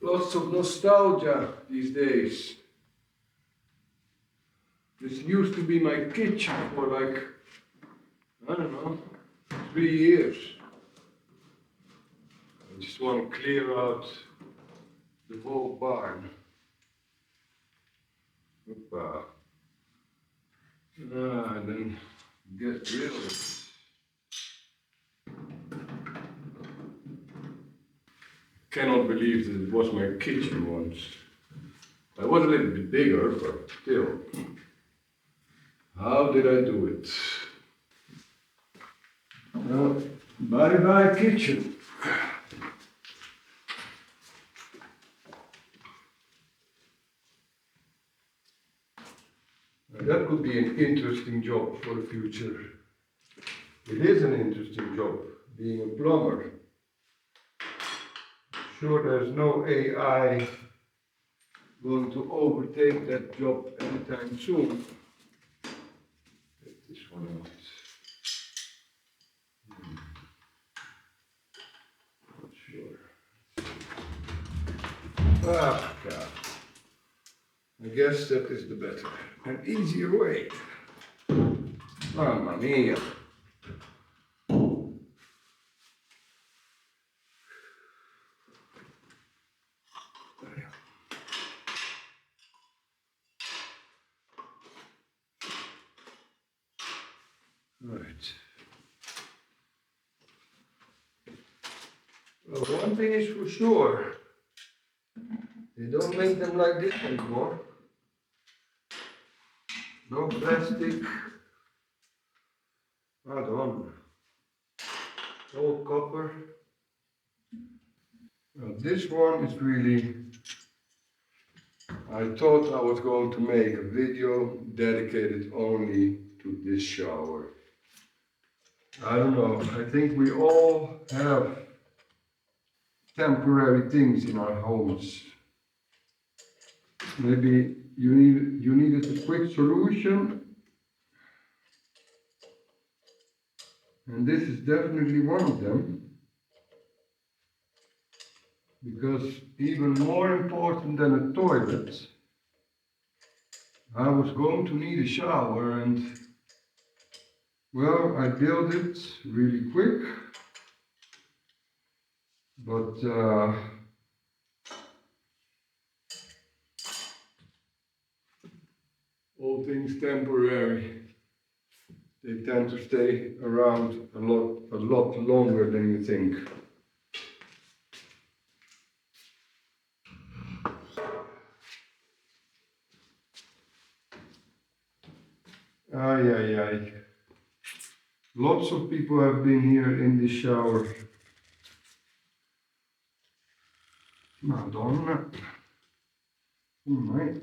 Lots of nostalgia these days. This used to be my kitchen for like, I don't know, 3 years. I just want to clear out the whole barn. Hoppa. And then get rid of it. Cannot believe that it was my kitchen once. I was a little bit bigger, but still. How did I do it? Well, bye bye kitchen. That could be an interesting job for the future. It is an interesting job, being a plumber. Sure, there's no AI going to overtake that job anytime soon. Take this one out. Not sure. Ah, God. I guess that is the better and easier way. Mamma mia. Right. Well, one thing is for sure. They don't make them like this anymore. No plastic. Pardon. All copper. Well, this one is really... I thought I was going to make a video dedicated only to this shower. I don't know, I think we all have temporary things in our homes. Maybe you needed a quick solution, and this is definitely one of them, because even more important than a toilet, I was going to need a shower, and well, I built it really quick, but all things temporary, they tend to stay around a lot longer than you think. Ay, ay, ay. Lots of people have been here in this shower. Madonna. Oh my.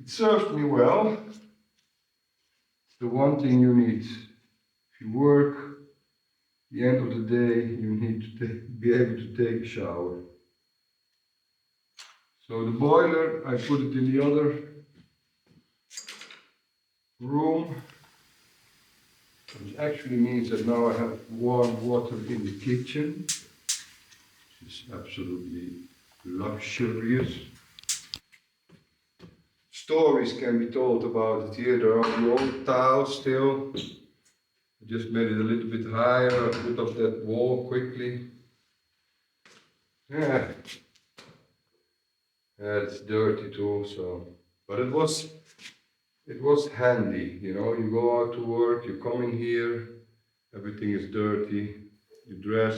It served me well. It's the one thing you need. If you work, at the end of the day, you need to be able to take a shower. So the boiler, I put it in the other room. Which actually means that now I have warm water in the kitchen, which is absolutely luxurious. Stories can be told about it here. There are the old tiles still. I just made it a little bit higher. I put up that wall quickly. Yeah, it's dirty too. So, but it was handy. You know, you go out to work, you come in here, everything is dirty. You dress,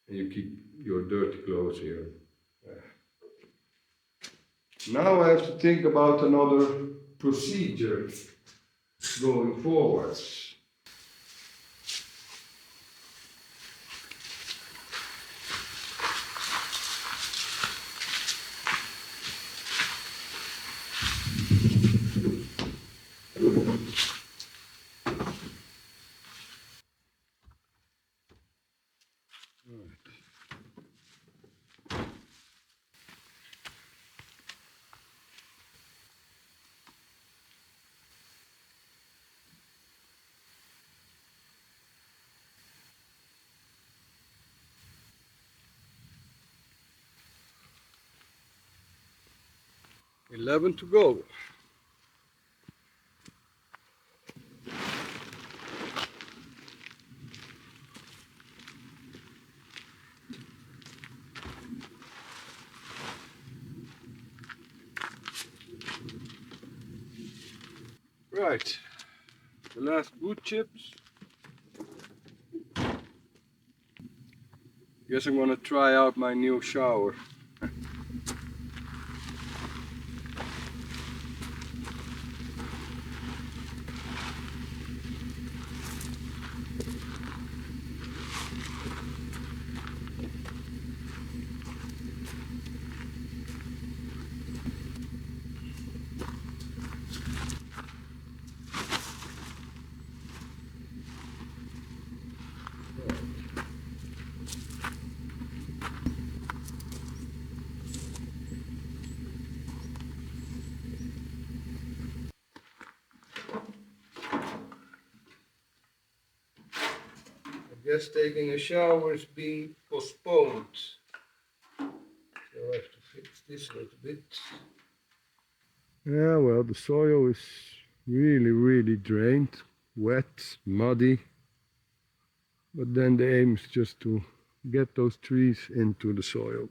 and you keep your dirty clothes here. Now I have to think about another procedure going forwards. 11 to go. Right, the last wood chips. Guess I'm gonna try out my new shower. I guess taking a shower is being postponed. So I have to fix this a little bit. Yeah, well, the soil is really drained, wet, muddy. But then the aim is just to get those trees into the soil.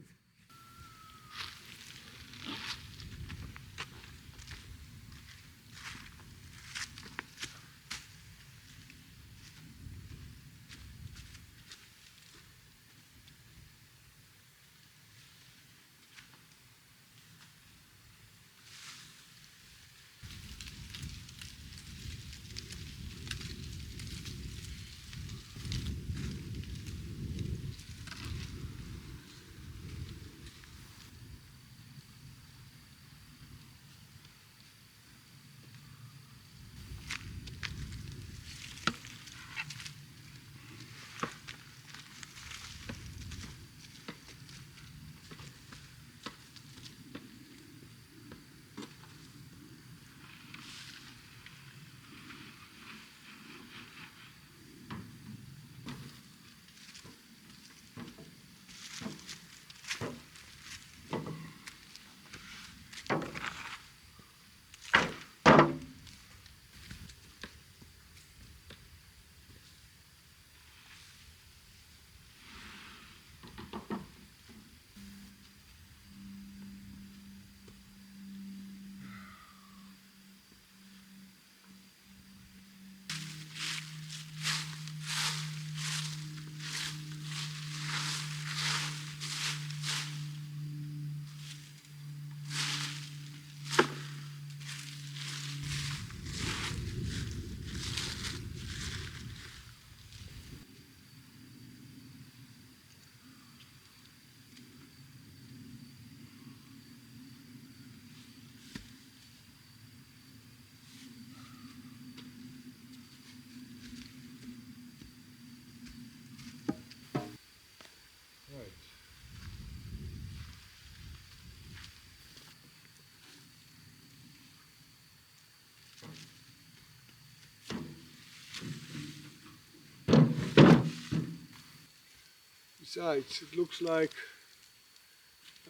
Right. Besides, it looks like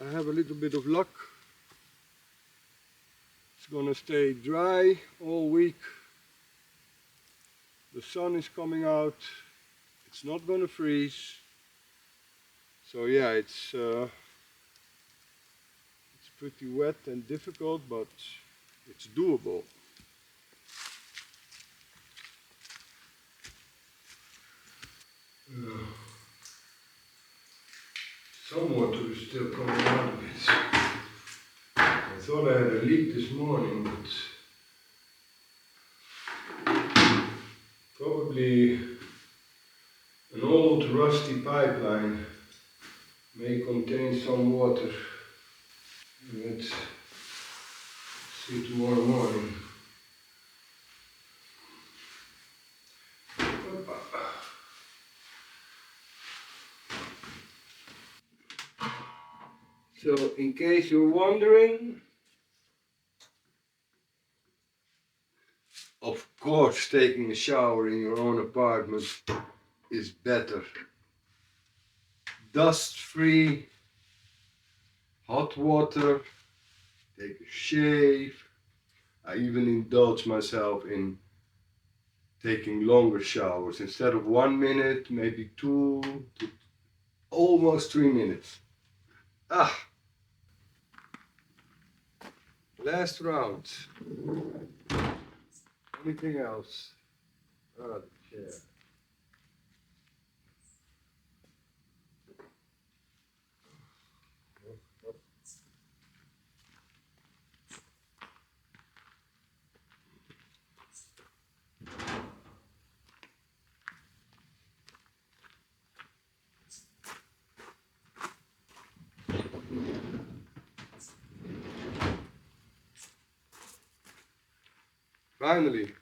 I have a little bit of luck. It's gonna stay dry all week. The sun is coming out. It's not gonna freeze. So yeah, it's pretty wet and difficult, but it's doable. Some water is still coming out of it. I thought I had a leak this morning, but probably an old rusty pipeline may contain some water. Let's see tomorrow morning. So, in case you're wondering, of course taking a shower in your own apartment is better. Dust-free, hot water, take a shave. I even indulge myself in taking longer showers. Instead of 1 minute, maybe 2 to almost 3 minutes. Ah, last round. Anything else? Ah, the chair. Finally.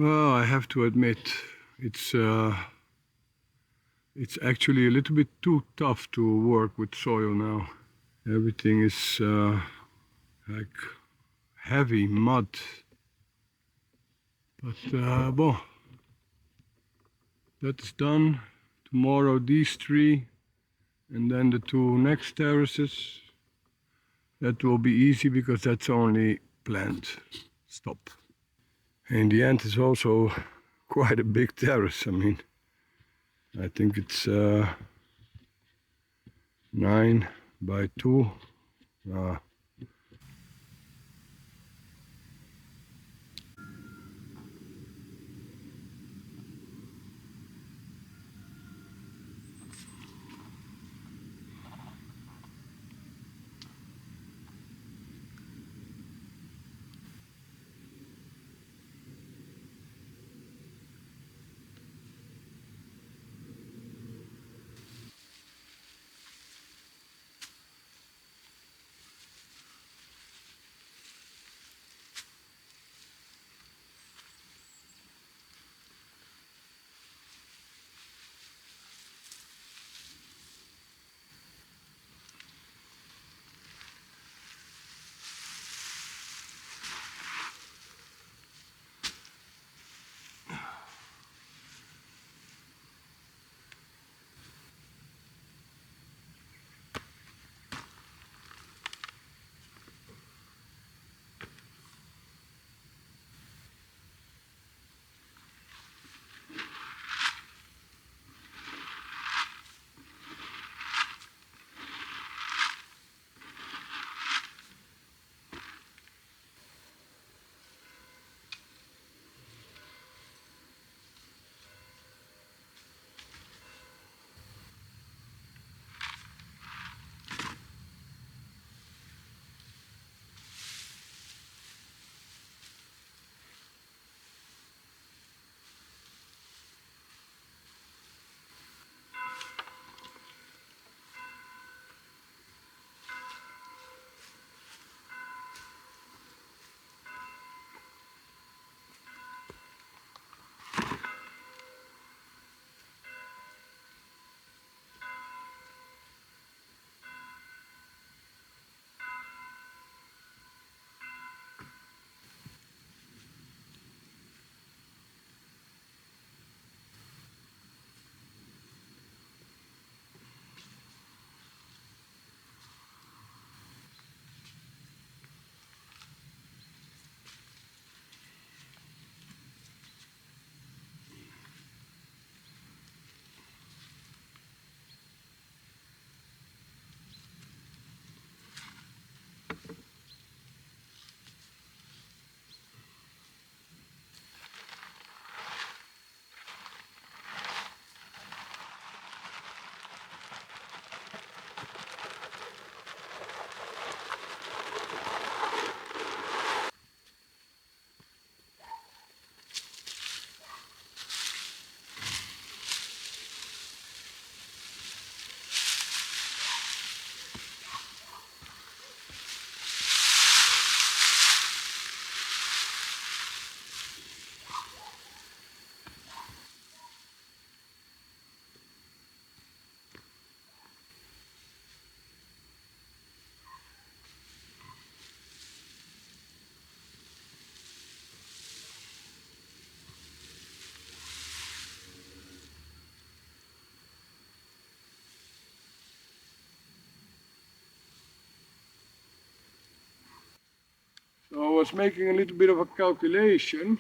Well, I have to admit, it's uh, it's actually a little bit too tough to work with soil now. Everything is like heavy mud. But bon, that is done. Tomorrow these three, and then the two next terraces. That will be easy because that's only planned. Stop. In the end, it's also quite a big terrace. I mean, I think it's 9 by 2. Uh, was making a little bit of a calculation.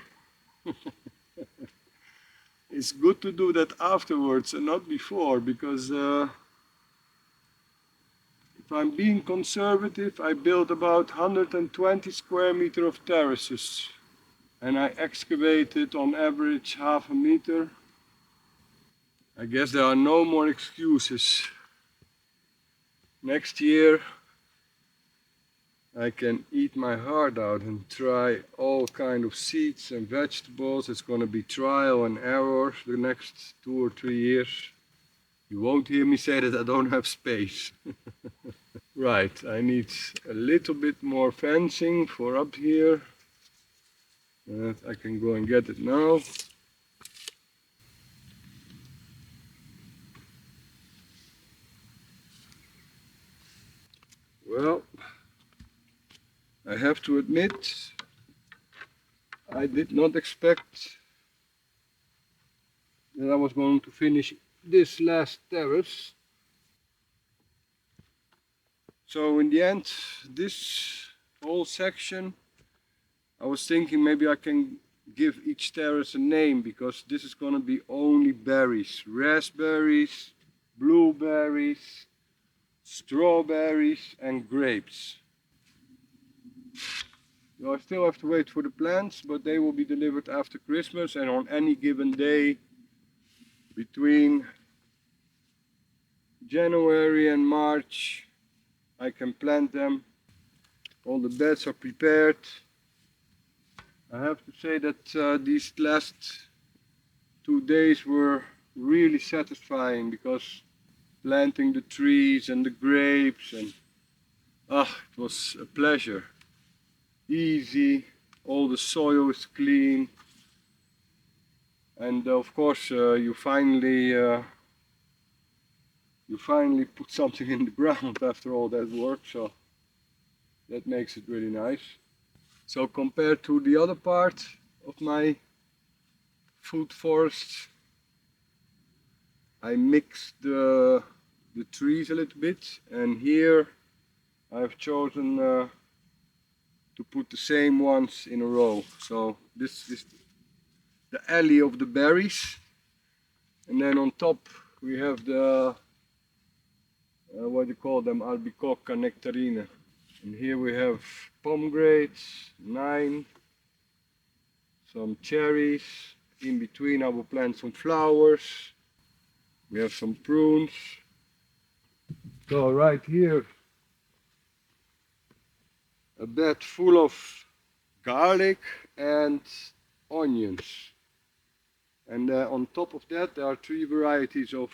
It's good to do that afterwards and not before, because if I'm being conservative, I built about 120 square meters of terraces, and I excavated on average half a meter. I guess there are no more excuses. Next year I can eat my heart out and try all kind of seeds and vegetables. It's going to be trial and error the next 2 or 3 years. You won't hear me say that I don't have space. Right, I need a little bit more fencing for up here. I can go and get it now. Well, I have to admit, I did not expect that I was going to finish this last terrace. So in the end, this whole section, I was thinking maybe I can give each terrace a name, because this is going to be only berries. Raspberries, blueberries, strawberries and grapes. So I still have to wait for the plants, but they will be delivered after Christmas, and on any given day between January and March I can plant them. All the beds are prepared. I have to say that these last 2 days were really satisfying, because planting the trees and the grapes, and it was a pleasure. Easy, all the soil is clean, and of course you finally put something in the ground after all that work, so that makes it really nice. So compared to the other part of my food forest, I mixed the trees a little bit, and here I've chosen to put the same ones in a row. So this is the alley of the berries, and then on top we have the what do you call them, albicocca nectarine. And here we have pomegranates, 9, some cherries. In between I will plant some flowers. We have some prunes. So right here, a bed full of garlic and onions. And on top of that there are 3 varieties of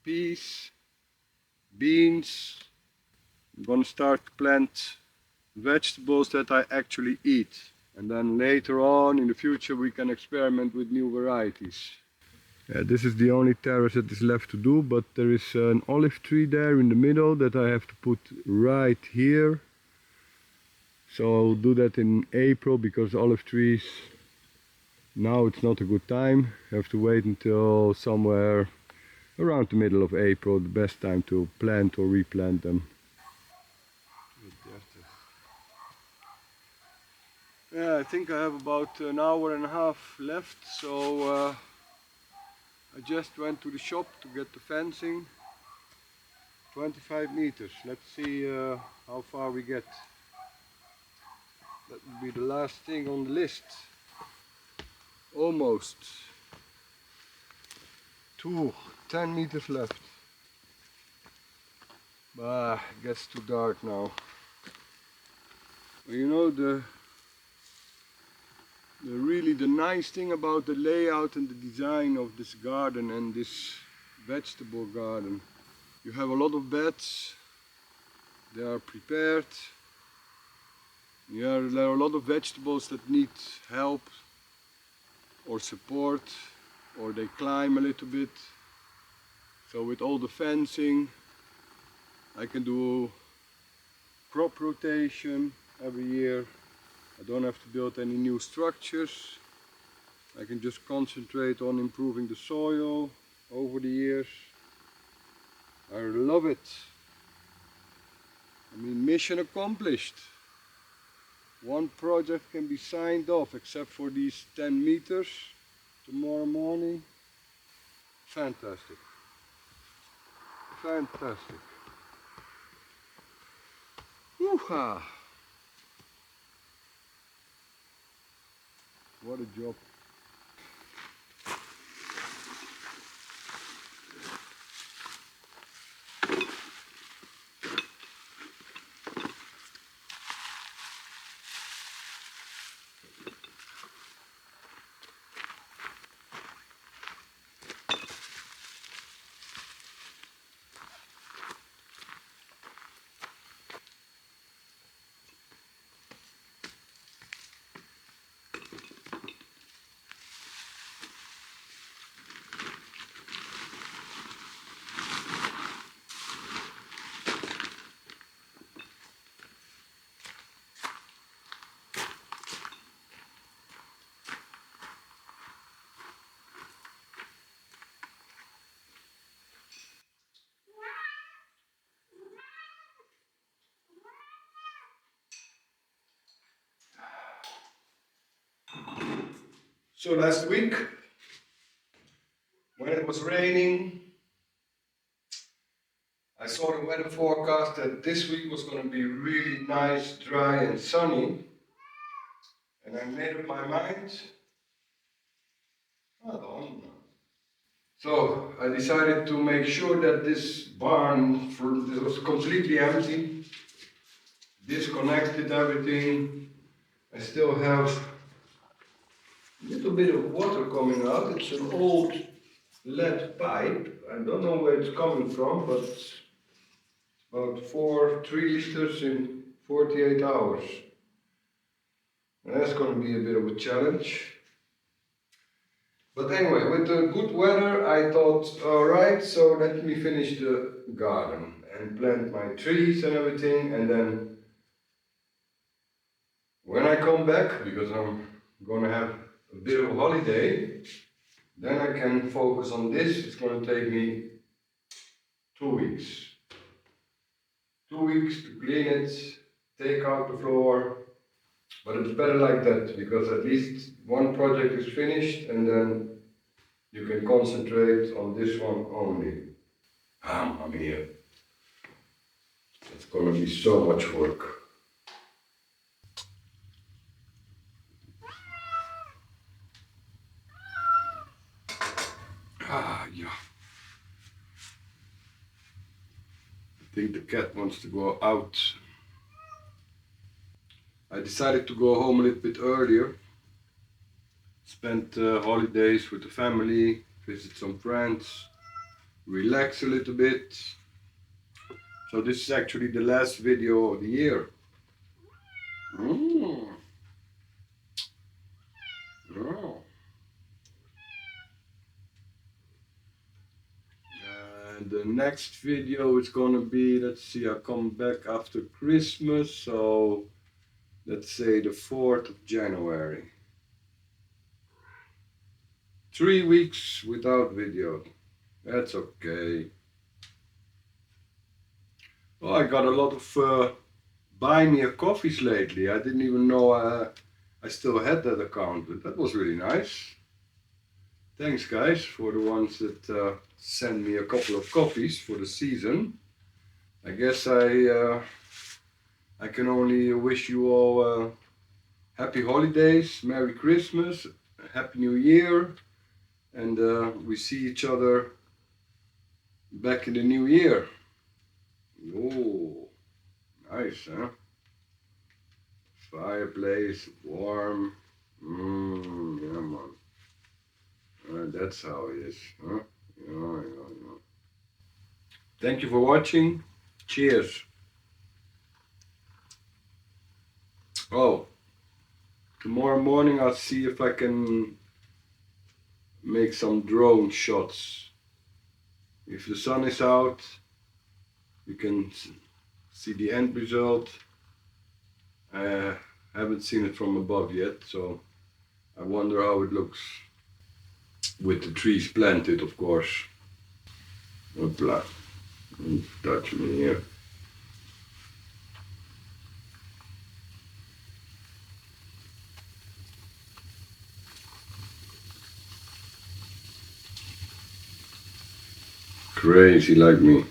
peas, beans. I'm going to start to plant vegetables that I actually eat. And then later on in the future we can experiment with new varieties. This is the only terrace that is left to do, but there is an olive tree there in the middle that I have to put right here. So I'll do that in April, because olive trees, now it's not a good time. I have to wait until somewhere around the middle of April, the best time to plant or replant them. Yeah, I think I have about an hour and a half left, so I just went to the shop to get the fencing. 25 meters. Let's see how far we get. That would be the last thing on the list. Almost. 10 meters left. It gets too dark now. You know, the nice thing about the layout and the design of this garden and this vegetable garden, you have a lot of beds, they are prepared. There are a lot of vegetables that need help or support, or they climb a little bit. So with all the fencing I can do crop rotation every year. I don't have to build any new structures. I can just concentrate on improving the soil over the years. I love it. I mean, mission accomplished. One project can be signed off except for these 10 meters tomorrow morning. Fantastic. Fantastic. Woo-ha! What a job. So last week, when it was raining, I saw the weather forecast that this week was going to be really nice, dry and sunny. And I made up my mind, I don't know. So I decided to make sure that this barn this was completely empty, disconnected everything. I still have a little bit of water coming out. It's an old lead pipe. I don't know where it's coming from, but it's about 3 liters in 48 hours. And that's going to be a bit of a challenge. But anyway, with the good weather, I thought, alright, so let me finish the garden and plant my trees and everything. And then when I come back, because I'm going to have a bit of a holiday, then I can focus on this. It's going to take me 2 weeks. 2 weeks to clean it, take out the floor. But it's better like that, because at least one project is finished and then you can concentrate on this one only. Mamma mia. It's gonna be so much work. Yeah. I think the cat wants to go out. I decided to go home a little bit earlier. Spend holidays with the family, visit some friends, relax a little bit. So this is actually the last video of the year. Oh. And the next video is gonna be, let's see, I come back after Christmas, so let's say the 4th of January. 3 weeks without video. That's okay. Oh, I got a lot of buy me a coffees lately. I didn't even know I still had that account, but that was really nice. Thanks guys for the ones that send me a couple of coffees for the season. I guess I can only wish you all happy holidays, Merry Christmas, Happy New Year, and we see each other back in the new year. Oh, nice, huh? Fireplace, warm. Yeah, man. That's how it is, huh? Yeah. Thank you for watching. Cheers. Oh, tomorrow morning I'll see if I can make some drone shots. If the sun is out, you can see the end result. I haven't seen it from above yet, so I wonder how it looks. With the trees planted, of course. Hoopla. Don't touch me here. crazy like me.